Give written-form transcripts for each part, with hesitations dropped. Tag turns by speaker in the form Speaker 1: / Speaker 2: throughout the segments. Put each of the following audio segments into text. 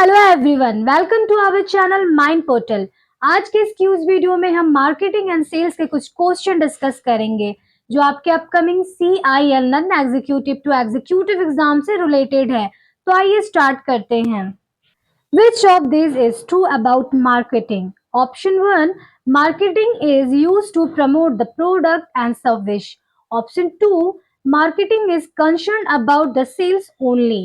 Speaker 1: Hello everyone, welcome to our channel Mind Portal. आज के इस क्यूज वीडियो में हम मार्केटिंग एंड सेल्स के कुछ क्वेश्चन डिस्कस करेंगे जो आपके upcoming CIL non executive to executive exam से रिलेटेड है। तो आइए स्टार्ट करते हैं। Which of these is true about marketing? Option 1. Marketing is used to promote the product and service. Option 2. Marketing is concerned about the sales only.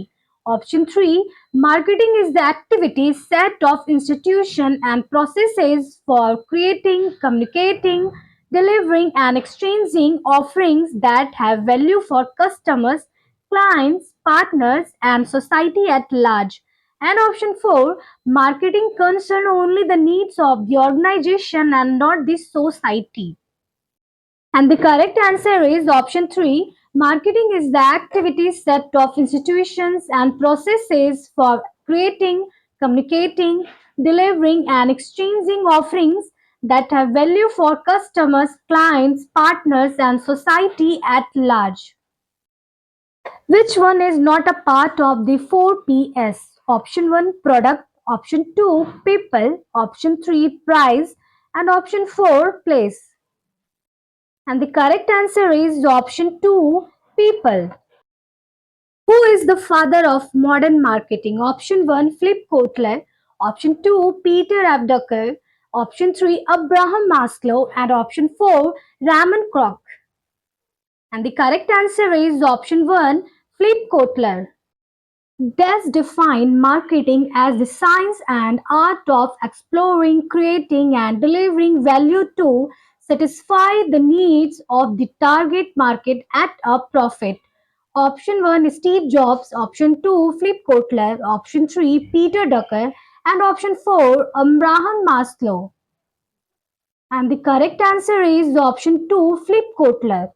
Speaker 1: Option 3. Marketing is the activity set of institution and processes for creating, communicating, delivering and exchanging offerings that have value for customers, clients, partners and society at large. And option 4, marketing concern only the needs of the organization and not the society. And the correct answer is option 3. Marketing is the activity set of institutions and processes for creating, communicating, delivering, and exchanging offerings that have value for customers, clients, partners, and society at large. Which one is not a part of the 4Ps? Option 1 product, option 2 people, option 3 price, and option 4 place. And the correct answer is option 2 people. Who is the father of modern marketing? Option 1 Flip Kotler, option 2 Peter Abducker, option 3 Abraham Maslow, and option 4 Raymond Kroc. And the correct answer is option 1 Flip Kotler. Does define marketing as the science and art of exploring, creating, and delivering value to satisfy the needs of the target market at a profit. Option 1 Steve Jobs, option 2 Flip Kotler, option 3 Peter Drucker, and option 4 Abraham Maslow. And the correct answer is option 2 Flip Kotler.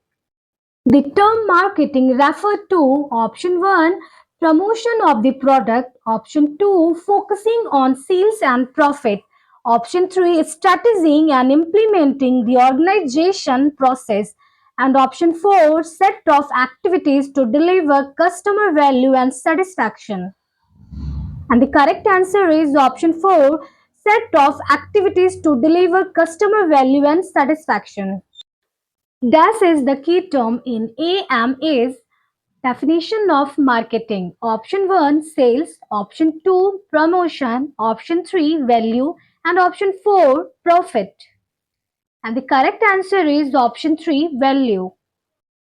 Speaker 1: The term marketing referred to option 1 promotion of the product, option 2 focusing on sales and profit, option 3 strategizing and implementing the organization process, and option 4 set of activities to deliver customer value and satisfaction. And the correct answer is option 4 set of activities to deliver customer value and satisfaction. Dash is the key term in AMA's definition of marketing. Option 1 sales, option 2 promotion, option 3 value, and option 4 profit. And the correct answer is option 3 value.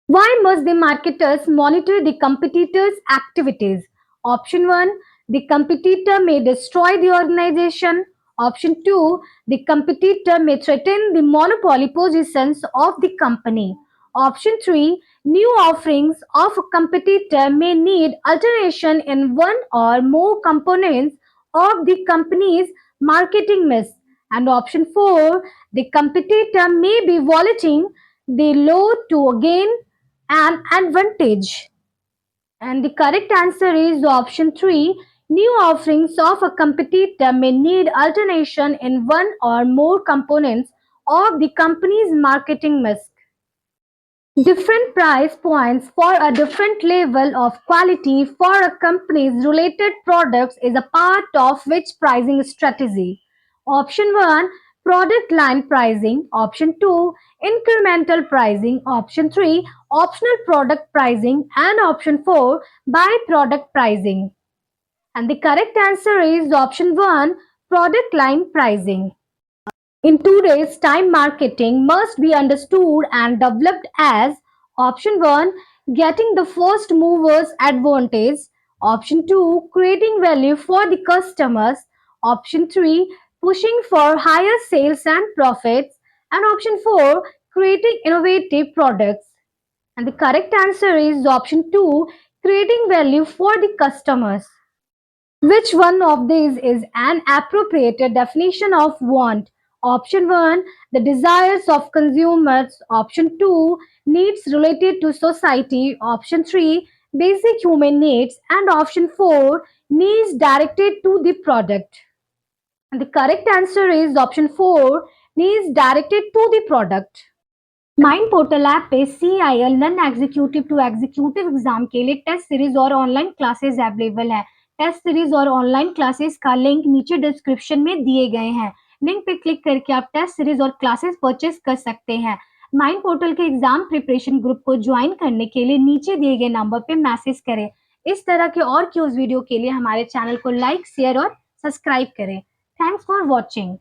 Speaker 1: Why must the marketers monitor the competitors' activities? Option 1 the competitor may destroy the organization. Option 2 the competitor may threaten the monopoly positions of the company. Option 3 new offerings of a competitor may need alteration in one or more components of the company's marketing mix. And option 4 the competitor may be violating the law to gain an advantage. And the correct answer is option 3. New offerings of a competitor may need alternation in one or more components of the company's marketing mix. Different price points for a different level of quality for a company's related products is a part of which pricing strategy? Option 1 product line pricing, option 2 incremental pricing, option 3 optional product pricing, and option 4 by product pricing. And the correct answer is option 1 product line pricing. In today's time, marketing must be understood and developed as option 1 getting the first movers advantage, option 2 creating value for the customers, option 3 pushing for higher sales and profits, and option 4 creating innovative products. And the correct answer is option 2 creating value for the customers. Which one of these is an appropriate definition of want? Option 1 the desires of consumers, option 2 needs related to society, option 3 basic human needs, and option 4 needs directed to the product. And the correct answer is option 4 needs directed to the product. Mind Portal app पे CIL non executive to executive exam के लिए test series और online classes available है। Test series और online classes का link नीचे description में दिए गए हैं। लिंक पे क्लिक करके आप टेस्ट सीरीज और क्लासेस परचेज कर सकते हैं। माइंड पोर्टल के एग्जाम प्रिपरेशन ग्रुप को ज्वाइन करने के लिए नीचे दिए गए नंबर पे मैसेज करें। इस तरह के और क्यूज वीडियो के लिए हमारे चैनल को लाइक, शेयर और सब्सक्राइब करें। Thanks for watching.